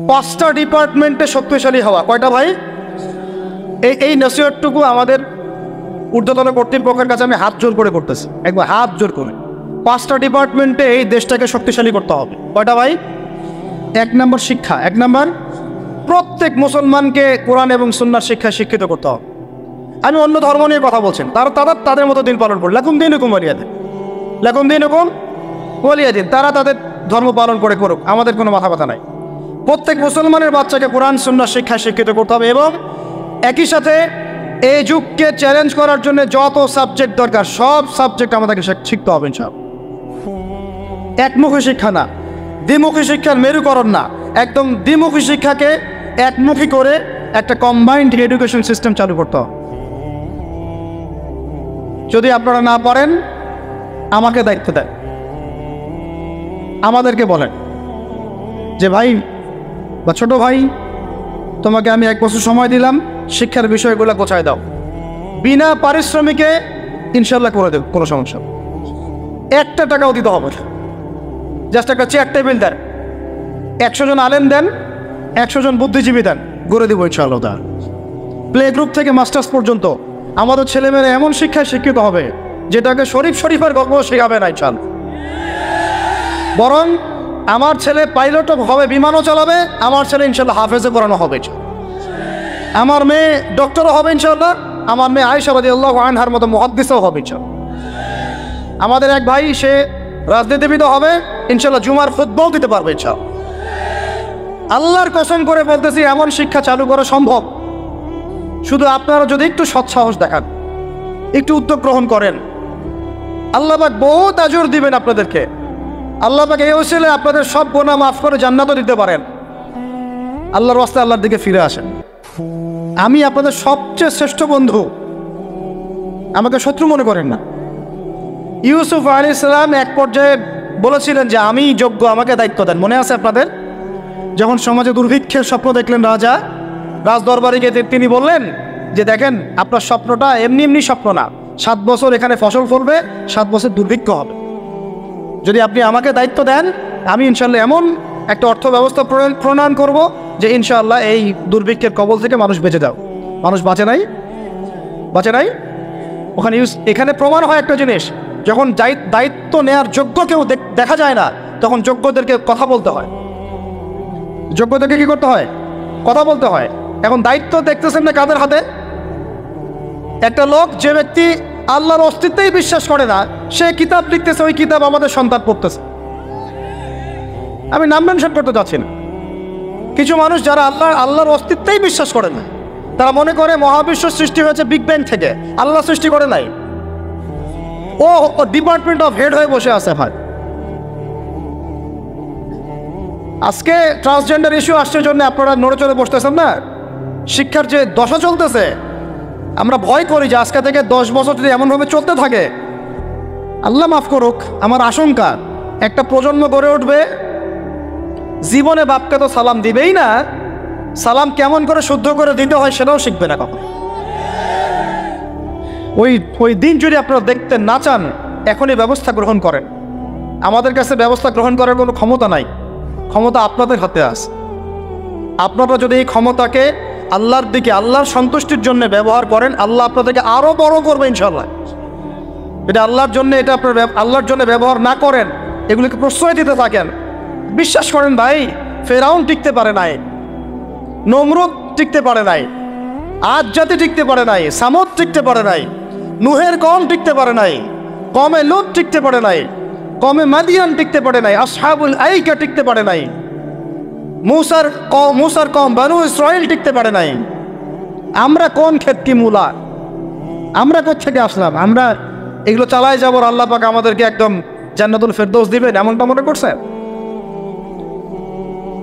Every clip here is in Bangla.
5টা ডিপার্টমেন্টে শক্তিশালী হওয়া। কয়টা ভাই? এই নসিহতটুকু আমাদের ঊর্ধ্বতন কর্তৃপক্ষের কাছে আমি হাত জোর করে করতেছি, একবার হাত জোর করে। 5টা ডিপার্টমেন্টে এই দেশটাকে শক্তিশালী করতে হবে। কয়টা ভাই? 1 নম্বর শিক্ষা। 1 নম্বর, প্রত্যেক মুসলমানকে কোরআন এবং সুন্নাহর শিক্ষায় শিক্ষিত করতে হবে। আমি অন্য ধর্ম নিয়ে কথা বলছেন, তাদের মতো দিন পালন করে লাকুম দীনুকুম ওয়ালিয়া দিন, লাকুম দীনুকুম ওয়ালিয়া দিন, তারা তাদের ধর্ম পালন করে করুক, আমাদের কোনো মাথা ব্যথা নাই। প্রত্যেক মুসলমানের বাচ্চাকে কোরআন সুন্নাহর শিক্ষায় শিক্ষিত করতে হবে এবং একই সাথে এই যুগকে চ্যালেঞ্জ করার জন্য যত সাবজেক্ট দরকার সব সাবজেক্ট আমাদেরকে শিখতে হবে ইনশাআল্লাহ। একমুখী শিক্ষা না, দ্বিমুখী শিক্ষার মেরুকরণ না, একদম দ্বিমুখী শিক্ষাকে একমুখী করে একটা কম্বাইন্ড এডুকেশন সিস্টেম চালু করতে হবে। যদি আপনারা না পারেন আমাকে দায়িত্ব দেন, আমাদেরকে বলেন যে ভাই বা ছোট ভাই, তোমাকে আমি 1 বছর সময় দিলাম, শিক্ষার বিষয়গুলো গোছায় দাও, বিনা পারিশ্রমিকে ইনশাল্লাহ করে দেব, কোনো সমস্যা। 1টা টাকাও দিতে হবে না, জাস্ট একটা চেয়ার টেবিল দেন, 100 জন আলেম দেন, 100 জন বুদ্ধিজীবী দেন, গড়ে দেবো ইনশাআল্লাহ। প্লে গ্রুপ থেকে মাস্টার্স পর্যন্ত আমাদের ছেলেমেয়েরা এমন শিক্ষায় শিক্ষিত হবে যেটাকে শরীফের গল্প শেখাবে না ইনশাআল্লাহ। বরং আমার ছেলে পাইলটও হবে, বিমানও চালাবে, আমার ছেলে ইনশাআল্লাহ হাফেজে পড়ানো হবে, আমার মেয়ে ডক্টরও হবে ইনশাআল্লাহ, আমার মেয়ে আয়েশা রাদিয়াল্লাহু আনহার মতো মুহাদ্দিসও হবে ইনশাআল্লাহ। আমাদের এক ভাই সে রাজনীতিবিদও হবে ইনশাআল্লাহ, জুমার খুতবাও দিতে পারবে ইনশাআল্লাহ। আল্লাহর কসম করে বলতেছি, এমন শিক্ষা চালু করা সম্ভব। শুধু আপনারা যদি একটু সৎসাহস দেখান, একটু উদ্যোগ গ্রহণ করেন, আল্লাহ পাক বহুত আজর দিবেন আপনাদেরকে। আল্লাহ পাক এই ওসিলে আপনাদের সব গুনাহ মাফ করে জান্নাতও দিতে পারেন। আল্লাহর রাস্তায় আল্লাহর দিকে ফিরে আসেন। আমি আপনাদের সবচেয়ে শ্রেষ্ঠ বন্ধু, আমাকে শত্রু মনে করেন না। ইউসুফ আলাইহিস সালাম এক পর্যায়ে বলেছিলেন যে আমি যোগ্য, আমাকে দায়িত্ব দেন। মনে আছে আপনাদের? যখন সমাজে দুর্ভিক্ষের স্বপ্ন দেখলেন রাজা, রাজ দরবারে গিয়ে তিনি বললেন যে দেখেন, আপনার স্বপ্নটা এমনি এমনি স্বপ্ন না, 7 বছর এখানে ফসল ফলবে, 7 বছর দুর্ভিক্ষ হবে। যদি আপনি আমাকে দায়িত্ব দেন, আমি ইনশাআল্লাহ এমন একটা অর্থ ব্যবস্থা প্রণয়ন করব যে ইনশাআল্লাহ এই দুর্ভিক্ষের কবল থেকে মানুষ বেঁচে যাও। মানুষ বাঁচে নাই, বাঁচে নাই। এখানে প্রমাণ হয় একটা জিনিস, যখন দায়িত্ব নেয়ার যোগ্য কেউ দেখা যায় না, তখন যোগ্যদেরকে কথা বলতে হয়। যোগ্যদেরকে কি করতে হয়? কথা বলতে হয়। এখন দায়িত্ব দেখতেছেন না কাদের হাতে? একটা লোক, যে ব্যক্তি আল্লাহর অস্তিত্বেই বিশ্বাস করে না, সে কিতাব লিখতেছে, ওই কিতাব আমাদের সন্তান পড়তেছে। আমি নাম মেনশন করতে চাচ্ছি না। কিছু মানুষ যারা আল্লাহর অস্তিত্বেই বিশ্বাস করে না, তারা মনে করে মহাবিশ্ব সৃষ্টি হয়েছে বিগ ব্যাং থেকে, আল্লাহ সৃষ্টি করে নাই। ও ডিপার্টমেন্ট অফ হেড হয়ে বসে আছে। ভাই, আজকে ট্রান্সজেন্ডার ইস্যু আসছে জন্য আপনারা নড়ে চড়ে বসতেছেন না। শিক্ষার যে দশা চলতেছে, আমরা ভয় করি যে আজকে থেকে 10 বছর যদি এমনভাবে চলতে থাকে, আল্লাহ মাফ করুক, আমার আশঙ্কা একটা প্রজন্ম গড়ে উঠবে, জীবনে বাপকে তো সালাম দিবেই না, সালাম কেমন করে শুদ্ধ করে দিতে হয় সেটাও শিখবে না কখন। ওই দিন যদি আপনারা দেখতে না চান, এখনই ব্যবস্থা গ্রহণ করেন। আমাদের কাছে ব্যবস্থা গ্রহণ করার কোনো ক্ষমতা নাই, ক্ষমতা আপনাদের হাতে আছে। আপনারা যদি এই ক্ষমতাকে আল্লাহর দিকে, আল্লাহর সন্তুষ্টির জন্য ব্যবহার করেন, আল্লাহ আপনাদেরকে আরো বড় করবে ইনশাআল্লাহ। এটা আল্লাহর জন্য, এটা আপনার আল্লাহর জন্য ব্যবহার না করেন, এগুলোকে প্রশ্রয় দিতে থাকেন, বিশ্বাস করেন ভাই, ফেরাউন টিকতে পারে নাই, নমরুদ টিকতে পারে নাই, আদ জাতি টিকতে পারে নাই, সামুদ টিকতে পারে নাই, নুহের কওম টিকতে পারে নাই, কওমে লূত টিকতে পারে নাই, কওমে মাদিয়ান টিকতে পারে নাই, আসহাবুল আইকা টিকতে পারে নাই, মুসার কওম বানু ইসরাইল টিকতে পারে নাই। আমরা কোন ক্ষেত কি মূলা, আমরা কোথেকে আসলাম? আমরা এগুলো চালাই যাবো, আল্লাহ পাক আমাদেরকে একদম জান্নাতুল ফেরদৌস দিবেন এমনটা মনে করছেন?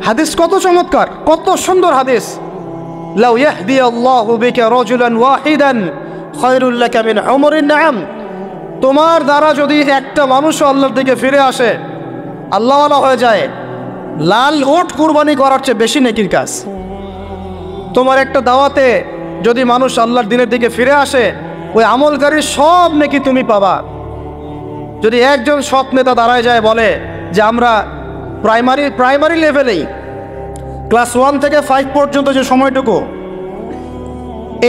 হাদিস কত চমৎকার, কত সুন্দর হাদিস। লাউ ইয়াহদিয়াল্লাহু বিকা রাজুলান ওয়াহিদান খায়রুল লাকা মিন উমরিন নাআম। তোমার দ্বারা যদি একটা মানুষ আল্লাহর দিকে ফিরে আসে, আল্লাহওয়ালা হয়ে যায়, লাল ওট কুরবানি করার চেয়ে বেশি নেকির কাজ। তোমার একটা দাওয়াতে যদি মানুষ আল্লাহর দিনের দিকে ফিরে আসে, ওই আমলকারীর সব নেকি তুমি পাবা। যদি একজন সৎ নেতা দাঁড়ায় যায় বলে যে আমরা প্রাইমারি লেভেলেই ক্লাস 1 থেকে 5 পর্যন্ত যে সময়টুকু,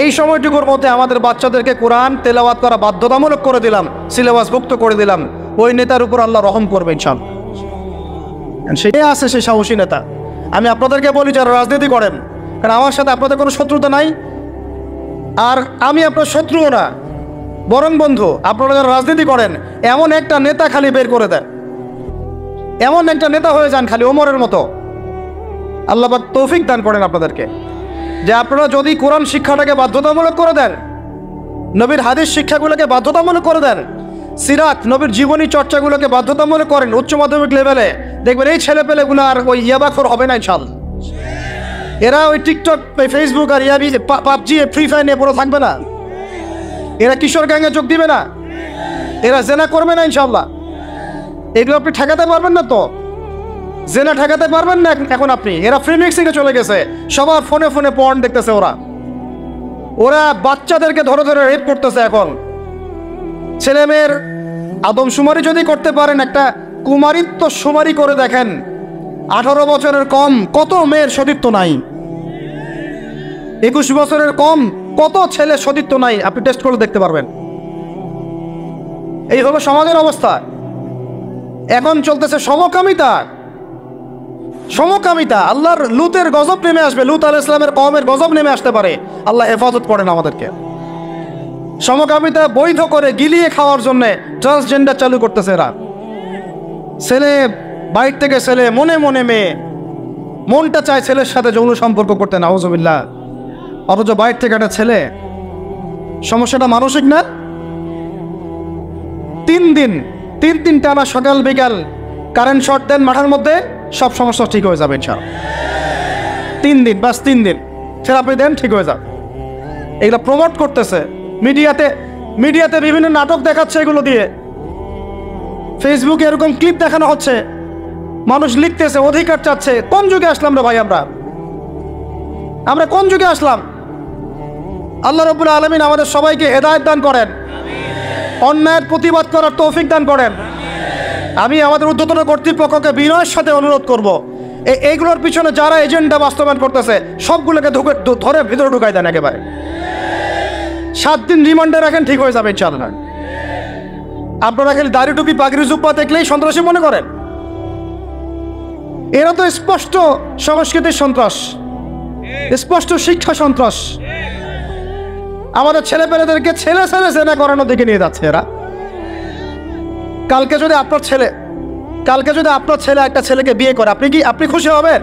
এই সময়টুকুর মধ্যে আমাদের বাচ্চাদেরকে কোরআন তেলাওয়াত করা বাধ্যতামূলক করে দিলাম, সিলেবাসভুক্ত করে দিলাম, ওই নেতার উপর আল্লাহ রহম করবে ইনশাআল্লাহ। সেটাই আছে সেই সাহসী নেতা। আমি আপনাদেরকে বলি যারা রাজনীতি করেন, কারণ আমার সাথে আপনাদের কোনো শত্রুতা নাই, আর আমি আপনার শত্রুও না, বরং বন্ধু। আপনারা যারা রাজনীতি করেন, এমন একটা নেতা খালি বের করে দেন, এমন একটা নেতা হয়ে যান খালি ওমরের মতো। আল্লাহ পাক তৌফিক দান করেন আপনাদেরকে, যে আপনারা যদি কোরআন শিক্ষাটাকে বাধ্যতামূলক করে দেন, নবীর হাদিস শিক্ষাগুলোকে বাধ্যতামূলক করে দেন, সিরাত নবীর জীবনী চর্চাগুলোকে বাধ্যতামূলক করেন উচ্চ মাধ্যমিক লেভেলে, দেখবেন এই ছেলেপেলেগুলো আর ওই ইয়াবাখোর হবে না ইনশাআল্লাহ। এরা ওই টিকটক, ফেসবুক আর ইয়াবি, পাবজি, ফ্রি ফায়ার নিয়ে পড়ে থাকবে না, এরা কিশোর গ্যাংয়ে যোগ দিবে না, এরা জেনা করবে না ইনশাআল্লাহ। এগুলো আপনি ঠেকাতে পারবেন না, তো জেনা ঠেকাতে পারবেন না এখন আপনি। এরা ফ্রি মিক্সিংয়ে চলে গেছে, সবার ফোনে ফোনে পর্ন দেখতেছে, ওরা বাচ্চাদেরকে ধরে ধরে রেপ করতেছে। এখন ছেলে মেয়ের আদমশুমারি যদি করতে পারেন, একটা কুমারিত্ব শুমারি করে দেখেন, 18 বছরের কম কত মেয়ের সতীত্ব নাই, 21 বছরের কম কত ছেলে সতীত্ব নাই, আপনি টেস্ট করে দেখতে পারবেন। এই হলো সমাজের অবস্থা। এখন চলতেছে সমকামিতা, সমকামিতা। আল্লাহর লুতের গজব নেমে আসবে, লুত আলাইহিস সালামের কওমের গজব নেমে আসতে পারে। আল্লাহ হেফাজত করেন আমাদেরকে। সমকামিতা বৈধ করে গিলিয়ে খাওয়ার জন্য ট্রান্সজেন্ডার চালু করতেছে এরা। ছেলে বাইর থেকে ছেলে, মনে মনে মেয়ে, মনটা চায় ছেলের সাথে যৌন সম্পর্ক করতে, নাউজুবিল্লাহ, অথচ বাইর থেকে একটা ছেলে। সমস্যাটা মানসিক না? 3 দিন টানা সকাল বিকাল কারেন্ট শর্ট দেন মাথার মধ্যে, সব সমস্যা ঠিক হয়ে যাবে ইনশাআল্লাহ। 3 দিন, বাস 3 দিন থেরাপি দেন, ঠিক হয়ে যাবে। এগুলো প্রমোট করতেছে মিডিয়াতে বিভিন্ন নাটক দেখাচ্ছে, এগুলো দিয়ে ফেসবুকে এরকম ক্লিপ দেখানো হচ্ছে, মানুষ লিখতেছে, অধিকার চাচ্ছে। কোন যুগে আসলাম রে ভাই? আমরা কোন যুগে আসলাম? আল্লাহ রাব্বুল আলামিন আমাদের সবাইকে হেদায়েত দান করেন, অন্যায়ের প্রতিবাদ করার তৌফিক দান করেন। আমি আমাদের ঊর্ধ্বতন কর্তৃপক্ষকে বিনয়ের সাথে অনুরোধ করব, এইগুলোর পিছনে যারা এজেন্ডা বাস্তবায়ন করতেছে সবগুলোকে ধরে ভিতরে ঢুকাই দেন একেবারে। 7 দিন রিমান্ডে রাখেন, ঠিক হয়ে যাবে ইনশাআল্লাহ। আপনারা খালি দাড়ি টুপি পাগড়ি জুব্বা দেখলেই সন্ত্রাসী মনে করেন? এরা তো স্পষ্ট সংস্কৃতির সন্ত্রাস, স্পষ্ট শিক্ষা সন্ত্রাস। আমাদের ছেলেপেলেদেরকে ছেলে জেনা করানোর দিকে নিয়ে যাচ্ছে এরা। কালকে যদি আপনার ছেলে একটা ছেলেকে বিয়ে করে, আপনি খুশি হবেন?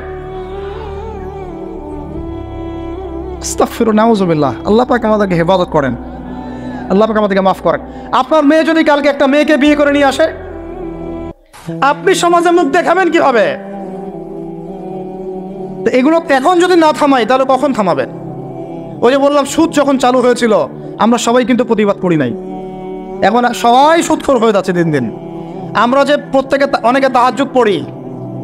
আস্তাগফিরুল্লাহ, নাউজুবিল্লাহ। আল্লাহ পাক আমাদেরকে হেফাজত করেন, আল্লাহ পাক আমাদেরকে মাফ করেন। আপনার মেয়ে যদি কালকে একটা মেয়েকে বিয়ে করে নিয়ে আসে, আপনি সমাজে মুখ দেখাবেন কিভাবে? এগুলো এখন যদি না থামাই, তাহলে কখন থামাবেন? ওই যে বললাম, সুদ যখন চালু হয়েছিল আমরা সবাই কিন্তু প্রতিবাদ করি নাই। এখন সবাই সুদখোর হয়ে যাচ্ছে দিন দিন। আমরা যে অনেকে তাহাজ্জুদ পড়ি,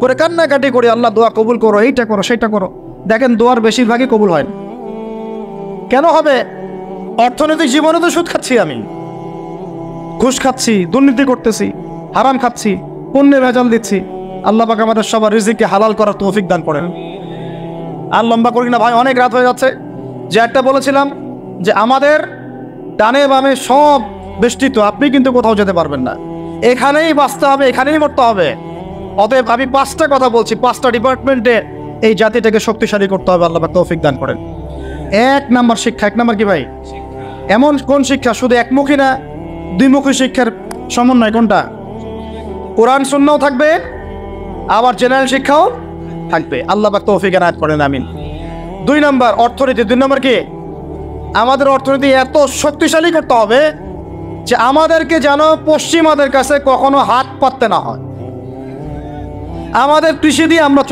করে কান্নাকাটি করি, আল্লাহ দোয়া কবুল করো, এইটা করো সেইটা করো। দেখেন দোয়ার বেশিরভাগই কবুল হয় না। কেন হবে? অর্থনৈতিক জীবনে তো সুদ খাচ্ছি, আমি ঘুষ খাচ্ছি, দুর্নীতি করতেছি, হারাম খাচ্ছি, পণ্যে ভেজাল দিচ্ছি। আল্লাহ পাক আমাদের সবার রিজিককে হালাল করার তৌফিক দান করেন। আর লম্বা করি না ভাই, অনেক রাত হয়ে যাচ্ছে। যে একটা বলেছিলাম যে আমাদের ডানে বামে সব বেষ্টিত, আপনি কিন্তু কোথাও যেতে পারবেন না, এখানেই বাঁচতে হবে, এখানেই মরতে হবে। অতএব আমি 5টা কথা বলছি, 5টা ডিপার্টমেন্টে এই জাতিটাকে শক্তিশালী করতে হবে। আল্লাহ পাক তৌফিক দান করেন। 1 নাম্বার শিক্ষা। 1 নাম্বার কি ভাই? এমন কোন শিক্ষা? শুধু একমুখী না, 2মুখী শিক্ষার সমন্বয়। কোনটা? কোরআন সুন্নাহও থাকবে, আবার জেনারেল শিক্ষাও থাকবে। আল্লাহ পাক তৌফিক এনায়েত করেন, আমিন। 2 নাম্বার অর্থনীতি। 2 নাম্বার কি? আমাদের অর্থনীতি এত শক্তিশালী করতে হবে যে আমাদেরকে যেন পশ্চিমাদের কাছে কখনো হাত পাততে না হয়। আমাদের কৃষি দিয়ে আমরা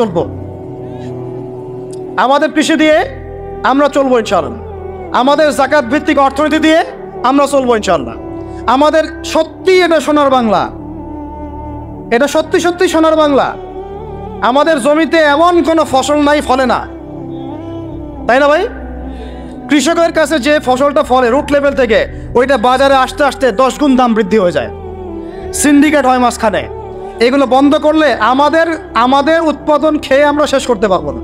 চলবো, ইনশাআল্লাহ। আমাদের যাকাত ভিত্তিক অর্থনীতি দিয়ে আমরা চলবো ইনশাআল্লাহ। আমাদের সত্যি এটা সোনার বাংলা, এটা সত্যি সত্যি সোনার বাংলা। আমাদের জমিতে এমন কোনো ফসল নাই ফলে না, তাই না ভাই? কৃষকের কাছে যে ফসলটা ফলে রুট লেভেল থেকে, ওইটা বাজারে আসতে আসতে 10 গুণ দাম বৃদ্ধি হয়ে যায়, সিন্ডিকেট হয় মাঝখানে। এগুলো বন্ধ করলে আমাদের উৎপাদন খেয়ে আমরা শেষ করতে পারবো না।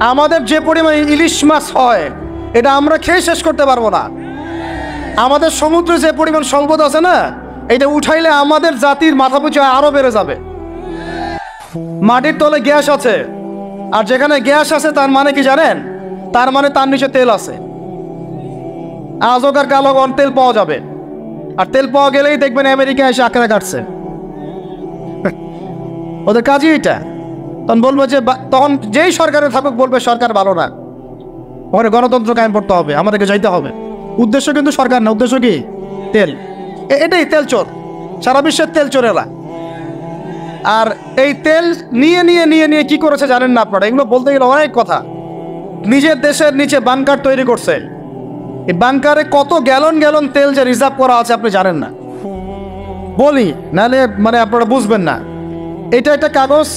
আমাদের যে পরিমাণ ইলিশ মাছ হয় এটা আমরা খেয়ে শেষ করতে পারবো না। আমাদের সমুদ্রে যে পরিমাণ সম্পদ আছে না, এটা উঠাইলে আমাদের জাতির মাথাপিছু আরো বেড়ে যাবে। মাটির তলে গ্যাস আছে, আর যেখানে গ্যাস আছে তার মানে কি জানেন? তার মানে তার নিচে তেল আছে। আজকার কালগণ তেল পাওয়া যাবে, আর তেল পাওয়া গেলেই দেখবেন আমেরিকা এসে আঁকড়া কাটছে। ওদের কাজই এটা। তখন বলবো যে, তখন যেই সরকারে থাকুক বলবে সরকার ভালো না, ওখানে গণতন্ত্র কায়েম করতে হবে, আমাদেরকে যাইতে হবে। উদ্দেশ্য কিন্তু সরকার না, উদ্দেশ্য কি? তেল। এটাই তেল চোর, সারা বিশ্বের তেল চোরেরা। আর এই তেল নিয়ে নিয়ে নিয়ে নিয়ে কি করেছে জানেন না আপনারা? এগুলো বলতে গেলে অনেক কথা। নিজের দেশের নিচে বাংকার তৈরি করছে। এই বাংকারে কত গ্যালন গ্যালন তেল যে রিজার্ভ করা আছে আপনি জানেন না। বলি নাহলে মানে আপনারা বুঝবেন না। এটা একটা কাগজ,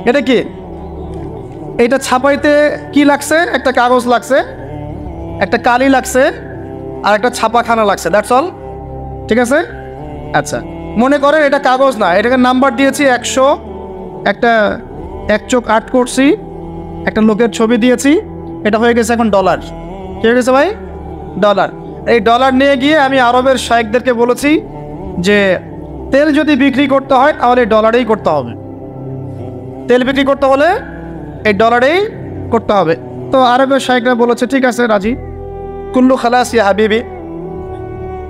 এটা কি? এটা ছাপাইতে কি লাগছে? একটা কাগজ লাগছে, একটা কালি লাগছে, আর একটা ছাপাখানা লাগছে, দ্যাটস অল। ঠিক আছে? আচ্ছা, মনে করেন এটা কাগজ না, এটাকে নাম্বার দিয়েছি 100, একটা 1 চোখ 8 করছি, একটা লোকের ছবি দিয়েছি, এটা হয়ে গেছে এখন ডলার। কি হয়ে গেছে ভাই? ডলার। এই ডলার নিয়ে গিয়ে আমি আরবের শায়েখদেরকে বলেছি যে তেল যদি বিক্রি করতে হয় তাহলে ডলারেই করতে হবে, তেল বিক্রি করতে হলে এই ডলারেই করতে হবে। তো আরবের শায়েখরা বলেছে ঠিক আছে রাজি, কুল্লু খালাস ইয়া হাবিবি।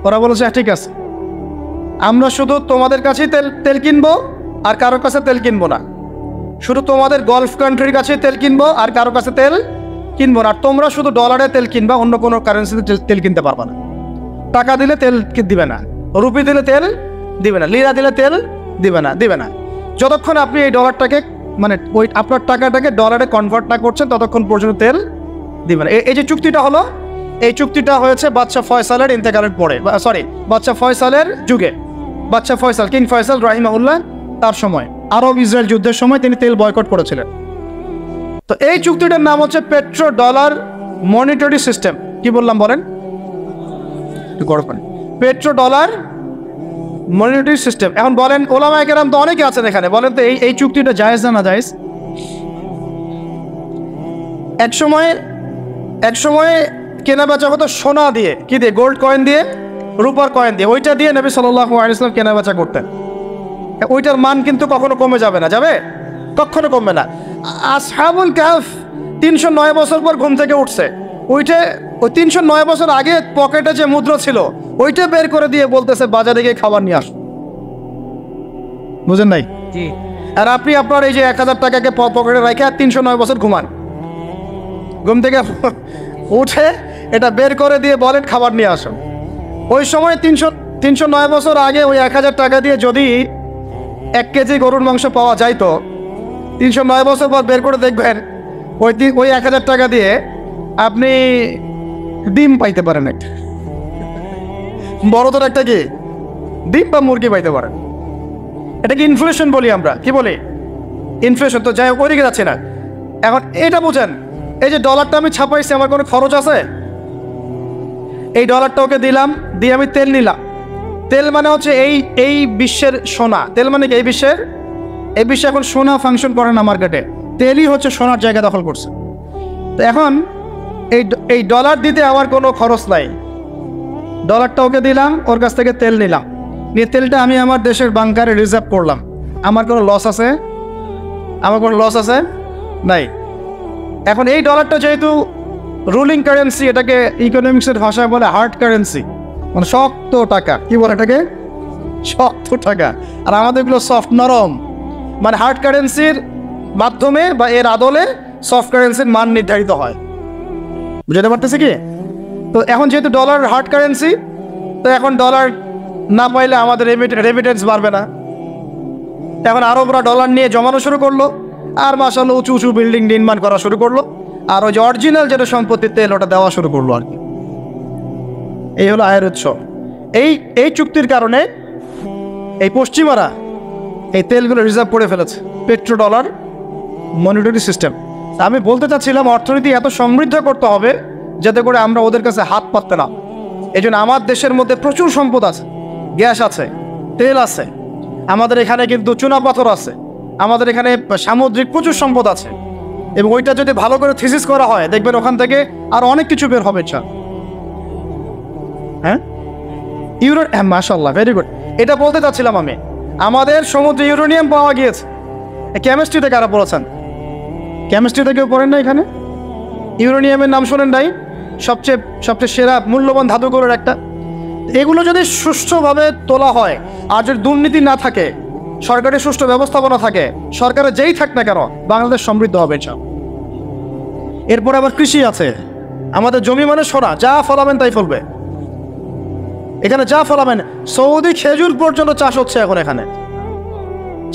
ওরা বলেছে ঠিক আছে, আমরা শুধু তোমাদের কাছেই তেল কিনবো, আর কারোর কাছে তেল কিনবো না। শুধু তোমাদের গালফ কান্ট্রির কাছে তেল কিনবো, আর কারোর কাছে তেল কিনবো না। আর তোমরা শুধু ডলারে তেল কিনবা, অন্য কোনো কারেন্সিতে তেল কিনতে পারবা না। টাকা দিলে তেল দিবে না, রুপি দিলে তেল দিবে না, লিরা দিলে তেল দিবে না। যতক্ষণ আপনি এই ডলারটাকে মানে ওই আপনার টাকাটাকে ডলারে কনভার্ট না করছেন ততক্ষণ পর্যন্ত তেল দিবে না। এই যে চুক্তিটা হলো, এই চুক্তিটা হয়েছে বাদশাহ ফয়সালের ইন্তেকালের পরে, সরি বাদশাহ ফয়সালের যুগে। বাদশাহ ফয়সাল, কিং ফয়সাল রাহিমাহুল্লাহ, তার সময় আরব ইসরায়েল যুদ্ধের সময় তিনি তেল বয়কট করেছিলেন। তো এই চুক্তিটার নাম হচ্ছে পেট্রো ডলার মনিটরি সিস্টেম। কি বললাম বলেন? Petro dollar monetary system. এখন বলেন, ওলামায়ে কেরাম তো অনেকে আছেন এখানে, বলেন তো এই চুক্তিটা জায়েজ না জায়েজ? এক সময় কেনা বেচা হতো সোনা দিয়ে, কি দিয়ে? গোল্ড কয়েন দিয়ে, রূপার কয়েন দিয়ে। ওইটা দিয়ে নবী সাল্লাল্লাহু আলাইহি ওয়াসাল্লাম কেনা বেচা করতেন। ওইটার মান কিন্তু কখনো কমে যাবে না, যাবে? কখনো কমবে না। আসহাবুল কাহফ 309 বছর পর ঘুম থেকে উঠছে, ওই 309 বছর আগে পকেটে যে মুদ্রা ছিল ওইটা বের করে দিয়ে বলতেছে বাজারে গিয়ে খাবার নিয়ে আস। বুঝেন নাই? আর আপনি আপনার এই যে 1000 টাকাকে পকেটে রেখে 309 বছর ঘুমান, ঘুম থেকে উঠে এটা বের করে দিয়ে বলেন খাবার নিয়ে আসুন। ওই সময় 309 বছর আগে ওই 1000 টাকা দিয়ে যদি 1 কেজি গরুর মাংস পাওয়া যাইতো, 309 বছর পর বের করে দেখবেন ওই 1000 টাকা দিয়ে আপনি ডিম পাইতে পারেন, একটা বড়দের একটা কি ডিম বা মুরগি পাইতে পারেন। এটাকে ইনফ্লেশন বলি আমরা। কি বলি? ইনফ্লেশন। তো যাই হোক, ওইদিকে যাচ্ছে না। এখন এটা বুঝেন, এই যে ডলারটা আমি ছাপাইছি, আমার কোনো খরচ আছে? এই ডলারটা ওকে দিলাম, দিয়ে আমি তেল নিলাম। তেল মানে হচ্ছে এই বিশ্বের সোনা। তেল মানে কি? এই বিশ্বে এখন সোনা ফাংশন করে না মার্কেটে, তেলই হচ্ছে সোনার জায়গা দখল করছে। তো এখন এই ডলার দিতে আমার কোনো খরচ নাই। ডলারটা ওকে দিলাম, ওর কাছ থেকে তেল নিলাম, নিয়ে তেলটা আমি আমার দেশের বাংকারে রিজার্ভ করলাম। আমার কোনো লস আছে? আমার কোনো লস আছে? নাই। এখন এই ডলারটা যেহেতু রুলিং কারেন্সি, এটাকে ইকোনমিক্সের ভাষায় বলে হার্ড কারেন্সি, মানে শক্ত টাকা। কি বলে এটাকে? শক্ত টাকা। আর আমাদেরগুলো সফট, নরম। মানে হার্ড কারেন্সির মাধ্যমে বা এর আদলে সফট কারেন্সির মান নির্ধারিত হয়। বুঝতে পারতেছি কি? তো এখন যেহেতু ডলার হার্ড কারেন্সি, তো এখন ডলার না পাইলে আমাদের রেমিটেন্স বাড়বে না। এখন আরবরা ডলার নিয়ে জমানো শুরু করলো, আর মাশাআল্লাহ উঁচু উঁচু বিল্ডিং নির্মাণ করা শুরু করলো, আর ওই যে অরিজিনাল যেটা সম্পত্তির তেল ওটা দেওয়া শুরু করলো আর কি। এই হলো আয়ের উৎস। এই চুক্তির কারণে এই পশ্চিমারা এই তেলগুলো রিজার্ভ করে ফেলেছে, পেট্রো ডলার মনিটরি সিস্টেম। আমি বলতে চাচ্ছিলাম অর্থনীতি এত সমৃদ্ধ করতে হবে যাতে করে আমরা ওদের কাছে হাত পাততে না। এই জন্য আমার দেশের মধ্যে প্রচুর সম্পদ আছে, গ্যাস আছে, তেল আছে, আমাদের এখানে কিন্তু চুনাপাথর আছে, আমাদের এখানে সামুদ্রিক প্রচুর সম্পদ আছে। এবং ওইটা যদি ভালো করে থিসিস করা হয় দেখবেন ওখান থেকে আর অনেক কিছু বের হবে। হ্যাঁ, মাশাআল্লাহ, ভেরি গুড। এটা বলতে চাচ্ছিলাম আমি, আমাদের সমুদ্রে ইউরেনিয়াম পাওয়া গিয়েছে। কেমিস্ট্রিতে কারা পড়েছেন? কেমিস্ট্রিতে কেউ পড়েন না এখানে? ইউরেনিয়ামের নাম শোনেন নাই? সবচেয়ে সেরা মূল্যবান ধাতুগুলোর একটা। এগুলো যদি সুষ্ঠুভাবে তোলা হয় আর যদি দুর্নীতি না থাকে, সরকারের সুষ্ঠু ব্যবস্থাপনা থাকে, সরকারের যেই থাক না কেন, বাংলাদেশ সমৃদ্ধ হবে। এরপরে আবার কৃষি আছে। আমাদের জমি মানে সোনা, যা ফলাবেন তাই ফলবে। এখানে যা ফলাবেন, সৌদি খেজুর পর্যন্ত চাষ হচ্ছে এখন এখানে।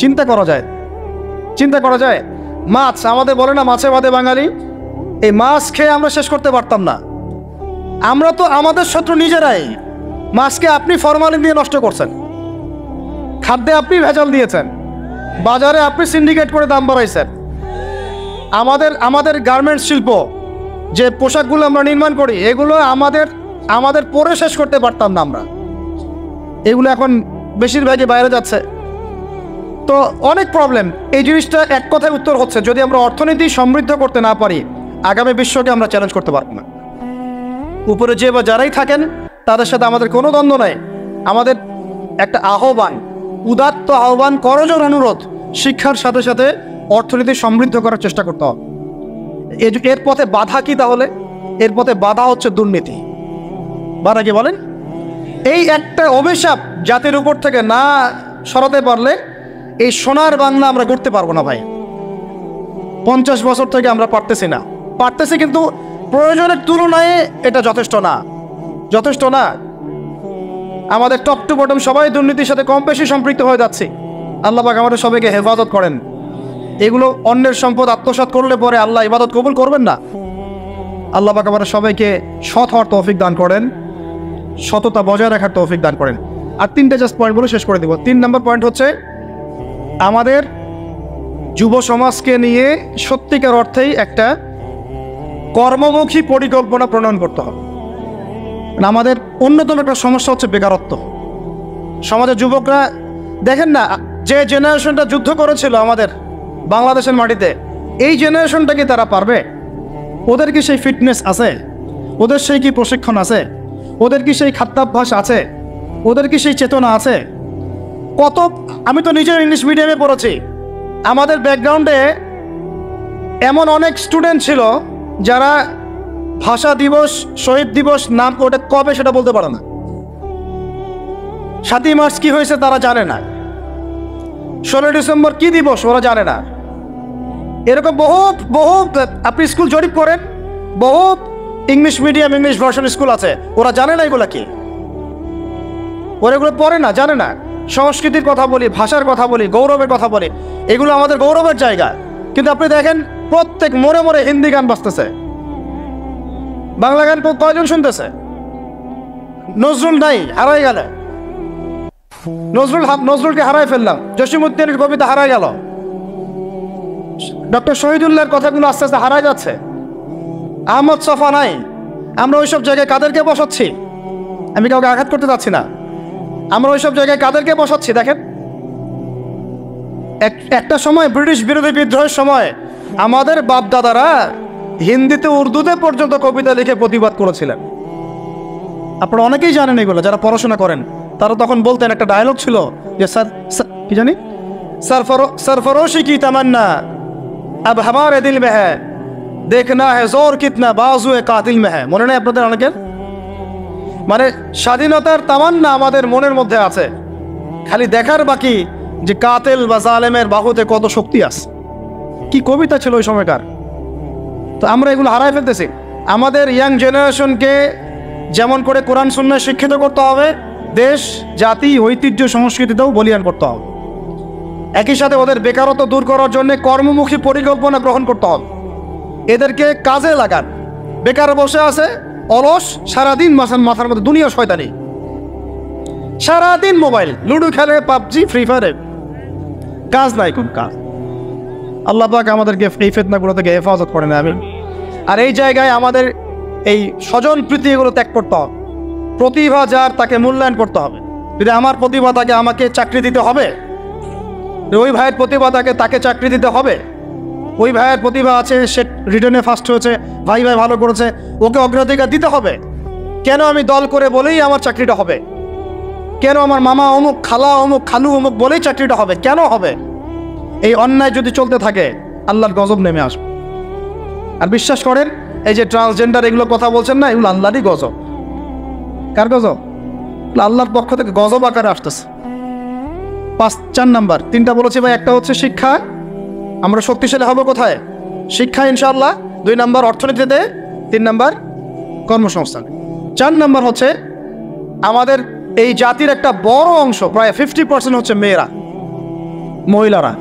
চিন্তা করা যায়। মাছ, আমাদের বলে না মাছে ভাতে বাঙালি, এই মাছ খেয়ে আমরা শেষ করতে পারতাম না। আমরা তো আমাদের শত্রু নিজেরাই। মাছকে আপনি ফরমালিন দিয়ে নষ্ট করছেন, খাদ্যে আপনি ভেজাল দিয়েছেন, বাজারে আপনি সিন্ডিকেট করে দাম বাড়াইছেন। আমাদের গার্মেন্টস শিল্প, যে পোশাকগুলো আমরা নির্মাণ করি, এগুলো আমাদের পরে শেষ করতে পারতাম না আমরা। এগুলো এখন বেশিরভাগই বাইরে যাচ্ছে। তো অনেক প্রবলেম। এই জিনিসটা এক কথায় উত্তর হচ্ছে, যদি আমরা অর্থনীতি সমৃদ্ধ করতে না পারি, আগামী বিশ্বকে আমরা চ্যালেঞ্জ করতে পারব না। উপরে যে বা যারাই থাকেন তাদের সাথে আমাদের কোনো দ্বন্দ্ব নেই। আমাদের একটা আহ্বান, উদাত্ত আহ্বান, করজোর অনুরোধ, শিক্ষার সাথে সাথে অর্থনীতি সমৃদ্ধ করার চেষ্টা করতে হবে। এর পথে বাধা কি? তাহলে এর পথে বাধা হচ্ছে দুর্নীতি। বাধা কি বলেন? এই একটা অভিশাপ জাতির উপর থেকে না সরাতে পারলে এই সোনার বাংলা আমরা করতে পারবো না ভাই। 50 বছর থেকে আমরা পারতেছি, কিন্তু প্রয়োজনের তুলনায় এটা যথেষ্ট না। আমাদের টপ টু বটম সবাই দুর্নীতির সাথে কম বেশি সম্পৃক্ত হয়ে যাচ্ছে। আল্লাহ পাক আমাদের সবাইকে হেফাজত করেন। এগুলো অন্যের সম্পদ আত্মসাৎ করলে পরে আল্লাহ ইবাদত কবুল করবেন না। আল্লাহ পাক আমাদের সবাইকে সৎ হওয়ার তৌফিক দান করেন, সততা বজায় রাখার তৌফিক দান করেন। আর 3টে জাস্ট পয়েন্ট বলে শেষ করে দেব। 3 নম্বর পয়েন্ট হচ্ছে, আমাদের যুব সমাজকে নিয়ে সত্যিকার অর্থেই একটা কর্মমুখী পরিকল্পনা প্রণয়ন করতে হবে। আমাদের অন্যতম একটা সমস্যা হচ্ছে বেকারত্ব। সমাজের যুবকরা দেখেন না, যে জেনারেশনটা যুদ্ধ করেছিল আমাদের বাংলাদেশের মাটিতে, এই জেনারেশনটা কি তারা পারবে? ওদের কি সেই ফিটনেস আছে? ওদের সেই কি প্রশিক্ষণ আছে? ওদের কি সেই খাদ্যাভ্যাস আছে? ওদের কি সেই চেতনা আছে? আমি তো নিজে ইংলিশ মিডিয়ামে পড়েছি। আমাদের ব্যাকগ্রাউন্ডে এমন অনেক স্টুডেন্ট ছিল যারা ভাষা দিবস, শহীদ দিবস নাম ওটা কবে সেটা বলতে পারে না। 7ই মার্চ কি হয়েছে তারা জানে না। 16 ডিসেম্বর কি দিবস ওরা জানে না। এরকম বহু আপনি স্কুল জরিপ করেন, বহু English medium, English version school আছে, ওরা জানে না এগুলা কি। ওরা এগুলো পড়ে না, জানে না। সংস্কৃতির কথা বলি, ভাষার কথা বলি, গৌরবের কথা বলি, এগুলো আমাদের গৌরবের জায়গা। কিন্তু আপনি দেখেন প্রত্যেক মোড়ে হিন্দি গান বাজতেছে, বাংলা গান কয়জন শুনতেছে? নজরুল নাই, হারাই গেল। নজরুলকে হারাই ফেললাম, জসিমউদ্দিনের কবিতা হারাই গেল, ডক্টর শহীদুল্লাহর কথাগুলো আস্তে আস্তে হারাই যাচ্ছে। আহমদ ছফা নাই। আমরা ওইসব জায়গায় কাদেরকে বসাচ্ছি? আমি কাউকে আঘাত করতে চাচ্ছি না। আমরা ওইসব জায়গায় কাদেরকে বসাচ্ছি? দেখেন, একটা সময় ব্রিটিশ বিরোধী বিদ্রোহের সময় আমাদের বাপদাদারা হিন্দিতে, উর্দুতে পর্যন্ত কবিতা লিখে প্রতিবাদ করেছিলেন। আপনারা অনেকেই জানেন এগুলো, যারা পড়াশোনা করেন। তারা তখন বলতেন, একটা ডায়লগ ছিল যে কি জানি, सरफरोशी की तमन्ना अब हमारे दिल में है, देखना है जोर कितना बाजुए कातिल में है। মনে নেই আপনাদের অনেকের? মানে স্বাধীনতার তামান্না আমাদের মনের মধ্যে আছে, খালি দেখার বাকি যে কাতিল বা জালেমের বাহুতে কত শক্তি আছে। কি কবিতা ছিল ওই সময়কার। তো আমরা এগুলো হারাই ফেলতেছি। আমাদের ইয়াং জেনারেশনকে যেমন করে কোরআন সুন্নাহ শিক্ষিত করতে হবে, দেশ, জাতি, ঐতিহ্য, সংস্কৃতিতেও বলিয়ান করতে হবে। একই সাথে ওদের বেকারত্ব দূর করার জন্য কর্মমুখী পরিকল্পনা গ্রহণ করতে হবে। এদেরকে কাজে লাগান। বেকার বসে আছে, অলস, সারাদিন মাথার মধ্যে দুনিয়া শয়তানি, সারাদিন মোবাইল, লুডো খেলে, পাবজি, ফ্রি ফায়ারে, কাজ নাই কোন কাজ। আল্লাহ পাক আমাদেরকে এই ফিতনাগুলো থেকে হেফাজত করেন। আমি আর এই জায়গায় আমাদের এই স্বজন প্রীতি এগুলো ত্যাগ করতে হবে। প্রতিভা যার, তাকে মূল্যায়ন করতে হবে। যদি আমার প্রতিভা থাকে, আমাকে চাকরি দিতে হবে। ওই ভাইয়ের প্রতিভা থাকে, তাকে চাকরি দিতে হবে। ওই ভাইয়ের প্রতিভা আছে, সে রিটার্নে ফার্স্ট হয়েছে, ভাই ভালো করেছে, ওকে অগ্রাধিকার দিতে হবে। কেন আমি দল করে বলেই আমার চাকরিটা হবে? কেন আমার মামা অমুক, খালা অমুক, খালু অমুক বলেই চাকরিটা হবে? কেন হবে? এই অন্যায় যদি চলতে থাকে আল্লাহর গজব নেমে আসবে। আর বিশ্বাস করেন, এই যে ট্রান্সজেন্ডার এগুলো কথা বলছেন না, এগুলো আল্লাহরই গজব। কার গজব? আল্লাহর পক্ষ থেকে গজব আকারে আসতেছে। 4 নাম্বার, 3টা বলেছি ভাই। একটা হচ্ছে শিক্ষা, আমরা শক্তিশালী হব কোথায়? শিক্ষা ইনশাআল্লাহ। 2 নাম্বার অর্থনীতিতে, 3 নাম্বার কর্মসংস্থান। 4 নাম্বার হচ্ছে আমাদের এই জাতির একটা বড় অংশ, প্রায় 50% হচ্ছে মেয়েরা, মহিলারা।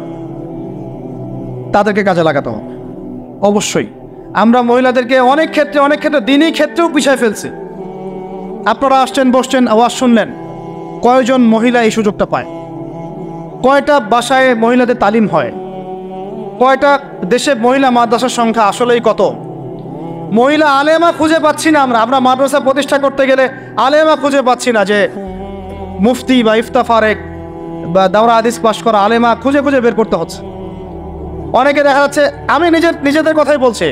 তাদেরকে কাজে লাগাতে হবে অবশ্যই। আমরা মহিলাদেরকে অনেক ক্ষেত্রে দিনই ক্ষেত্রেও পিছায় ফেলছি। আপনারা আসছেন, বসছেন, আওয়াজ শুনলেন, কয়জন মহিলা এই সুযোগটা পায়? কয়টা বাসায় মহিলাদের তালিম হয়? কয়টা দেশে মহিলা মাদ্রাসার সংখ্যা আসলেই কত? মহিলা আলেমা খুঁজে পাচ্ছি না। আমরা মাদ্রাসা প্রতিষ্ঠা করতে গেলে আলেমা খুঁজে পাচ্ছি না, যে মুফতি বা ইফতা ফারেক বা দাওরা হাদিস পাশ করা আলেমা খুঁজে বের করতে হচ্ছে। অনেকে দেখা যাচ্ছে, আমি নিজেদের কথাই বলছি,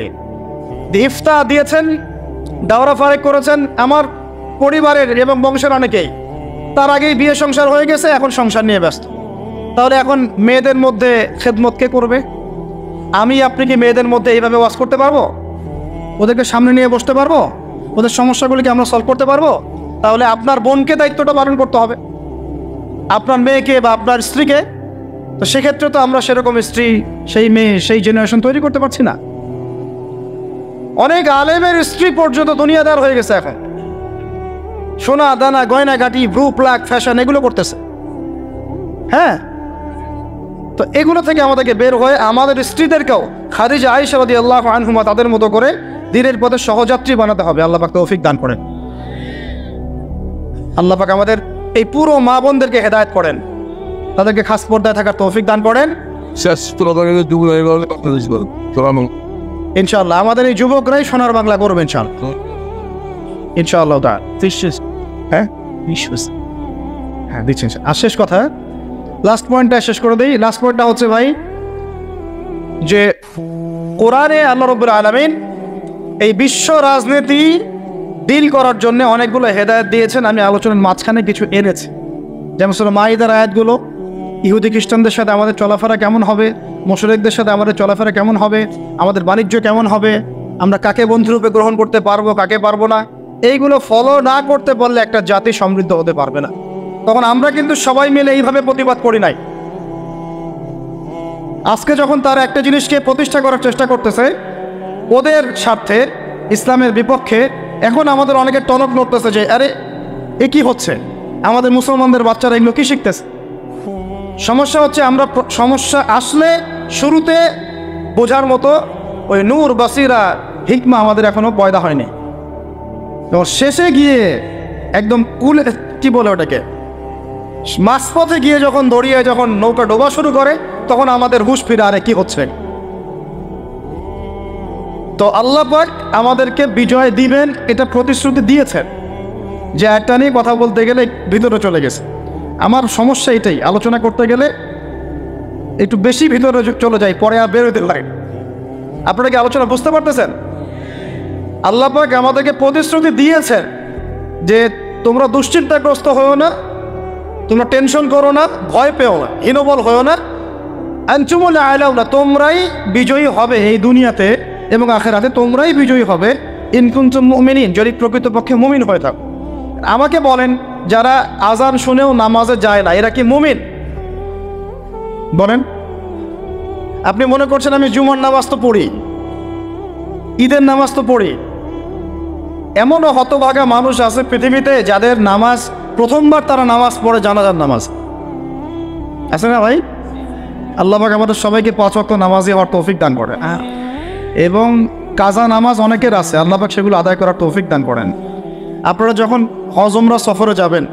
ইফতা দিয়েছেন, দাওরা ফারেক করেছেন আমার পরিবারের এবং বংশের অনেকেই, তার আগেই বিয়ে সংসার হয়ে গেছে, এখন সংসার নিয়ে ব্যস্ত। তাহলে এখন মেয়েদের মধ্যে খেদমত কে করবে? আমি আপনি কি মেয়েদের মধ্যে এইভাবে ওয়াজ করতে পারবো? ওদেরকে সামনে নিয়ে বসতে পারবো? ওদের সমস্যাগুলিকে আমরা সলভ করতে পারবো? তাহলে আপনার বোনকে দায়িত্বটা পালন করতে হবে, আপনার মেয়েকে বা আপনার স্ত্রীকে। তো সেক্ষেত্রে তো আমরা সেরকম স্ত্রী, সেই মেয়ে, সেই জেনারেশন তৈরি করতে পারছি না। অনেক আলেমের স্ত্রী পর্যন্ত দুনিয়াদার হয়ে গেছে এখন, সোনা দানা গয়না গাটি, ব্রু প্লাক, ফ্যাশন এগুলো করতেছে। হ্যাঁ, তো এগুলো থেকে আমাদেরকে বের হয়ে আমাদের স্ত্রীদেরকেও খাদিজা আয়েশা রাদিয়াল্লাহু আনহুমা তাদের মতো করে দ্বীনের পথে সহযাত্রী বানাতে হবে। আল্লাহ পাক তৌফিক দান করেন। আল্লাহ পাক আমাদের এই পুরো মা বোনদেরকে হেদায়েত করেন, তাদেরকে খাস পর্দায় থাকার তৌফিক দান করেন ইনশাআল্লাহ। আমাদের এই যুবকরাই সোনার বাংলা করবে ইনশাআল্লাহ। হ্যাঁ দিচ্ছেন। আর শেষ কথা, লাস্ট পয়েন্টটা শেষ করে দিই। লাস্ট পয়েন্টটা হচ্ছে ভাই, যে কোরআনে আল্লাহ রাব্বুল আলামিন এই বিশ্ব রাজনীতি ডিল করার জন্য অনেকগুলো হেদায়েত দিয়েছেন। আমি আলোচনার মাঝখানে কিছু এনেছি, যেমন সূরা মাইদার আয়াতগুলো, ইহুদি খ্রিস্টানদের সাথে আমাদের চলাফেরা কেমন হবে, মুশরিকদের সাথে আমাদের চলাফেরা কেমন হবে, আমাদের বাণিজ্য কেমন হবে, আমরা কাকে বন্ধুরূপে গ্রহণ করতে পারবো, কাকে পারবো না, এইগুলো ফলো না করতে পারলে একটা জাতি সমৃদ্ধ হতে পারবে না। তখন আমরা কিন্তু সবাই মিলে এইভাবে প্রতিবাদ করি নাই। আজকে যখন তারা একটা জিনিসকে প্রতিষ্ঠা করার চেষ্টা করতেছে ওদের স্বার্থে, ইসলামের বিপক্ষে, এখন আমাদের অনেকে টনক নড়তেছে যে আরে এ কি হচ্ছে, আমাদের মুসলমানদের বাচ্চারা এগুলো কি শিখতেছে। সমস্যা হচ্ছে আমরা সমস্যা আসলে শুরুতে বোঝার মতো ওই নূর, বাসিরা, হিকমা আমাদের এখনো পয়দা হয়নি। তো শেষে গিয়ে একদম কুলে, কি বলে ওটাকে, মাঝপথে গিয়ে যখন দড়িয়ে যখন নৌকা ডোবা শুরু করে, তখন আমাদের হুঁশ ফিরে, আরে কি হচ্ছে। তো আল্লাহ পাক আমাদেরকে বিজয় দিবেন, এটা প্রতিশ্রুতি দিয়েছেন। যে একটা নিয়ে কথা বলতে গেলে ভিতরে চলে গেছে। আমার সমস্যা এটাই, আলোচনা করতে গেলে একটু বেশি ভিতরে চলে যায়, পরে আর বেরোতে লাগে। আপনারা কি আলোচনা বুঝতে পারতেছেন? আল্লাহ পাক আমাদেরকে প্রতিশ্রুতি দিয়েছেন যে তোমরা দুশ্চিন্তাগ্রস্ত হও না, তোমরা টেনশন করো না, ভয় পেও না, হীনবল হও না, আনতুমুল আ'লাউনা, তোমরাই বিজয়ী হবে এই দুনিয়াতে এবং আখিরাতে, তোমরাই বিজয়ী হবে ইন কুনতুম মুমিনিন, যদি প্রকৃতপক্ষে মুমিন হয়ে থাকো। আমাকে বলেন, যারা আজান শুনেও নামাজে যায় না, এরা কি মুমিন? বলেন। আপনি মনে করছেন আমি জুমার নামাজ তো পড়ি, ঈদের নামাজ তো পড়ি। এমনও হতভাগা মানুষ আছে পৃথিবীতে যাদের নামাজ প্রথমবার তারা নামাজ পড়ে জানাজার নামাজ, আছে না ভাই? আল্লাহ পাক আমাদের সবাইকে 5 ওয়াক্ত নামাজি হওয়ার তৌফিক দান করেন, এবং কাজা নামাজ অনেকের আছে, আল্লাহ পাক সেগুলো আদায় করার তৌফিক দান করেন। আপনারা যখন হজ উমরা সফরে যাবেন,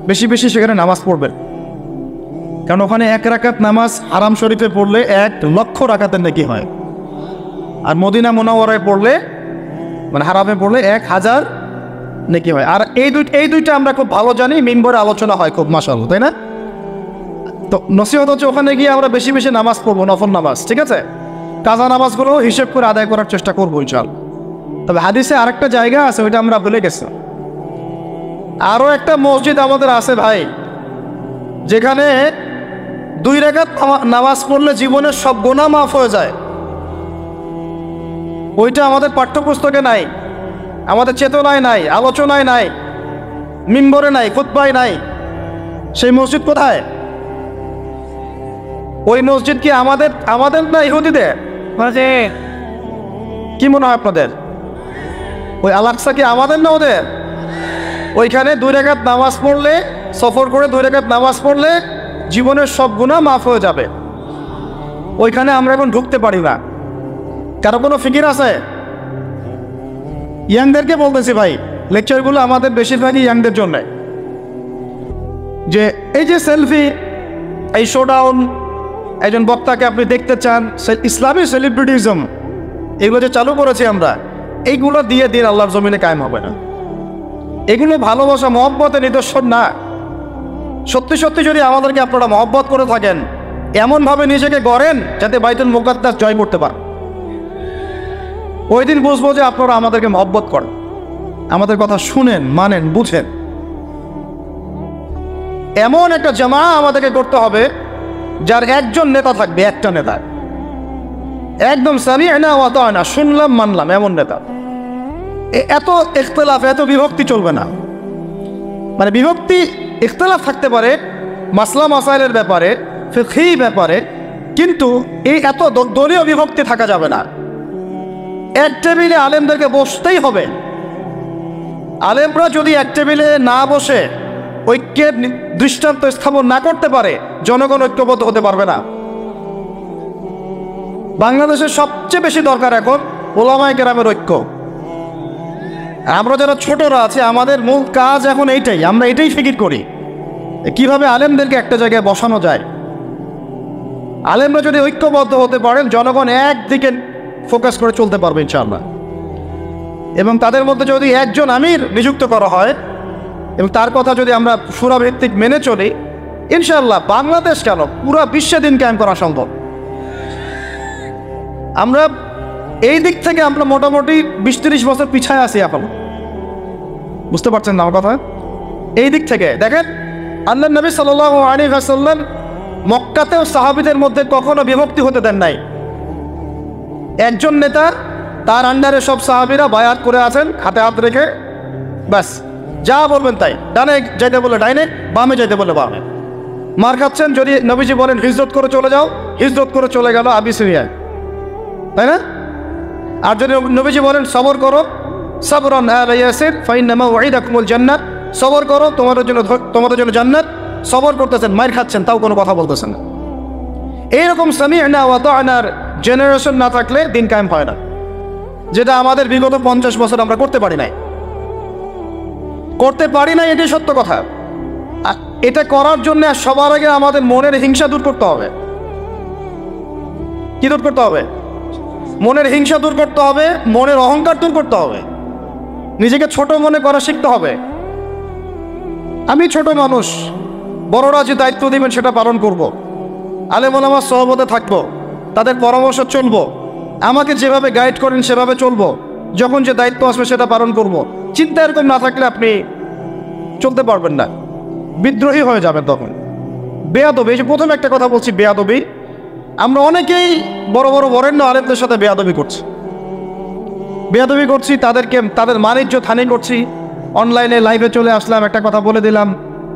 বেশি বেশি সেখানে নামাজ পড়বেন, কারণ ওখানে 1 রাকাত নামাজ হারাম শরীফে পড়লে 1 লক্ষ রাকাতের নেকি হয়, আর মদিনা মুনাওয়ারায় পড়লে, মানে হারামে পড়লে 1000 নেকি হয়। আর এই দুইটা আমরা খুব ভালো জানি, মিম্বরে আলোচনা হয় খুব, মাশাআল্লাহ, তাই না? তো নসিহত হচ্ছে ওখানে গিয়ে আমরা বেশি বেশি নামাজ পড়বো, নফল নামাজ, ঠিক আছে? কাজা নামাজগুলো হিসেব করে আদায় করার চেষ্টা করবো ইনশাআল্লাহ। তবে হাদিসে আরেকটা জায়গা আছে, ওইটা আমরা ভুলে গেছি। আরও একটা মসজিদ আমাদের আছে ভাই, যেখানে 2 রাকাত নামাজ পড়লে জীবনের সব গুনাহ মাফ হয়ে যায়। ওইটা আমাদের পাঠ্যপুস্তকে নাই, আমাদের চেতনায় নাই, আলোচনায় নাই, মিম্বরে নাই, খুতবায় নাই। সেই মসজিদ কোথায়? ওই মসজিদ কি আমাদের না ইহুদিদের? কি মনে হয় আপনাদের? ওই আল-আকসা কি আমাদের না ওদের? ওইখানে 2 রাকাত নামাজ পড়লে, সফর করে 2 রাকাত নামাজ পড়লে জীবনের সব গুনাহ মাফ হয়ে যাবে। ওইখানে আমরা এখন ঢুকতে পারি না। কারো কোনো ফিকির আছে? ইয়াংদেরকে বলতেছি ভাই, লেকচারগুলো আমাদের বেশিরভাগই ইয়াংদের জন্য। যে এই যে সেলফি, এই শোডাউন, একজন বক্তাকে আপনি দেখতে চান, ইসলামী সেলিব্রিটিজম, এগুলো যে চালু করেছি আমরা, এইগুলো দিয়ে দিন আল্লাহর জমিনে কায়েম হবে না। এগুলো ভালোবাসা মহব্বতের নিদর্শন না। সত্যি সত্যি যদি আমাদেরকে আপনারা মহব্বত করে থাকেন, এমনভাবে নিজেকে গড়েন যাতে বাইতুল মুকাদ্দাস জয় করতে পারেন। ওই দিন বুঝবো যে আপনারা আমাদেরকে মহব্বত করেন, আমাদের কথা শুনেন, মানেন, বুঝেন। এমন একটা জামা আমাদেরকে করতে হবে যার একজন নেতা থাকবে, একটা নেতা, একদম সামি'না ওয়া আতা'না, শুনলাম মানলাম এমন নেতা। এত ইখতিলাফ, এত বিভক্তি চলবে না। মানে বিভক্তি, ইখতিলাফ থাকতে পারে মাসলা মাসাইলের ব্যাপারে, ফিকহি ব্যাপারে, কিন্তু এই এত দলীয় বিভক্তি থাকা যাবে না। এক টেবিলে আলেমদেরকে বসতেই হবে। আলেমরা যদি এক টেবিলে না বসে ঐক্যের দৃষ্টান্ত স্থাপন না করতে পারে, জনগণ ঐক্যবদ্ধ হতে পারবে না। বাংলাদেশের সবচেয়ে বেশি দরকার এখন উলামায়ে কেরামের ঐক্য। আমরা যারা ছোটরা আছি, আমাদের মূল কাজ এখন এইটাই, আমরা এটাই ফিকির করি কিভাবে আলেমদেরকে একটা জায়গায় বসানো যায়। আলেমরা যদি ঐক্যবদ্ধ হতে পারেন, জনগণ একদিকে ফোকাস করে চলতে পারবে ইনশাআল্লাহ। এবং তাদের মধ্যে যদি একজন আমির নিযুক্ত করা হয় এবং তার কথা যদি আমরা সুরাভিত্তিক মেনে চলি, ইনশাআল্লাহ বাংলাদেশ কেন, পুরো বিশ্বে দিন কায়েম করা সম্ভব। আমরা এই দিক থেকে আমরা মোটামুটি 20-30 বছর পিছায় আছি এখন। বুঝতে পারছেন না আমার কথা? এই দিক থেকে দেখেন, আল্লাহ নবী সাল্লাল্লাহু আলাইহি ওয়াসাল্লাম মক্কাতেও সাহাবীদের মধ্যে কখনো বিভক্তি হতে দেন নাই। একজন নেতা, তার আন্ডারে সব সাহাবীরা বায়াত করে আছেন, হাতে হাত রেখে, ব্যাস যা বলবেন তাই। ডানে যাইতে বলে ডাইনে, বামে যাইতে বলে বামে। মার খাচ্ছেন, যদি নবীজি বলেন হিজরত করে চলে যাও, হিজরত করে চলে গেল আবিসিনিয়ায়, তাই না? আর যদি নবীজি বলেন সবর করো, সাবরান আলা ইয়াসির ফাইন্নামা ওয়াইদাকুমুল জান্নাত, সবর করো, তোমাদের জন্য জান্নাত, সবর করতেছেন, মার খাচ্ছেন, তাও কোনো কথা বলতেছেন না। এইরকম সামি'না ওয়া আতা'নার জেনারেশন না থাকলে দিন কায়েম হয় না, যেটা আমাদের বিগত 50 বছর আমরা করতে পারি নাই। এটাই সত্য কথা। এটা করার জন্য সবার আগে আমাদের মনের হিংসা দূর করতে হবে। কি দূর করতে হবে? মনের হিংসা দূর করতে হবে, মনের অহংকার দূর করতে হবে, নিজেকে ছোট মনে করা শিখতে হবে। আমি ছোট মানুষ, বড়রা যে দায়িত্ব দিবেন সেটা পালন করব। আলেম ওলামার সহবতে থাকবো, তাদের পরামর্শ চলবো, আমাকে যেভাবে গাইড করেন সেভাবে চলবো, যখন যে দায়িত্ব আসবে সেটা পালন করব। চিন্তা এরকম না থাকলে আপনি চলতে পারবেন না, বিদ্রোহী হয়ে যাবেন তখন। বেয়াদবি, এই যে প্রথমে একটা কথা বলছি, বেয়াদবি। আমরা অনেকেই বড় বড় বরেণ্য আলেমদের সাথে বেয়াদবি করছি, তাদের মানিজ্য হানি করছি। অনলাইনে লাইভে চলে আসলাম, একটা কথা বলে দিলাম,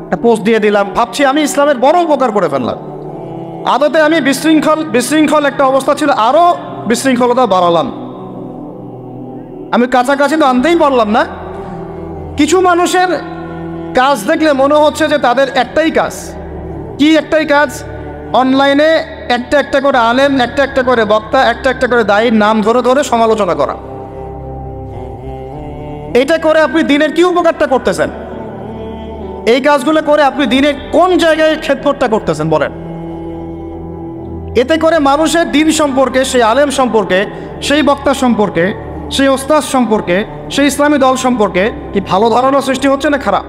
একটা পোস্ট দিয়ে দিলাম, ভাবছি আমি ইসলামের বড় উপকার করে ফেললাম। আদতে আমি বিশৃঙ্খল একটা অবস্থা ছিল, আরও বিশৃঙ্খলতা বাড়ালাম। আমি কাছাকাছি তো আনতেই পারলাম না। কিছু মানুষের কাজ দেখলে মনে হচ্ছে যে তাদের একটাই কাজ। কি একটাই কাজ? অনলাইনে একটা একটা করে আলেম, একটা একটা করে বক্তা, একটা একটা করে দায়ীর নাম ধরে ধরে সমালোচনা করা। এটা করে আপনি দিনের কি উপকারটা করতেছেন? এই কাজগুলো করে আপনি দিনের কোন জায়গায় খেদমতটা করতেছেন বলেন? এতে করে মানুষের দিন সম্পর্কে, সেই আলেম সম্পর্কে, সেই বক্তা সম্পর্কে, সেই ওস্তাদ সম্পর্কে, সেই ইসলামী দল সম্পর্কে কি ভালো ধারণা সৃষ্টি হচ্ছে না খারাপ?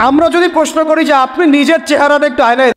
আমরা যদি প্রশ্ন করি যে আপনি নিজের চেহারাটা একটু আয়নায়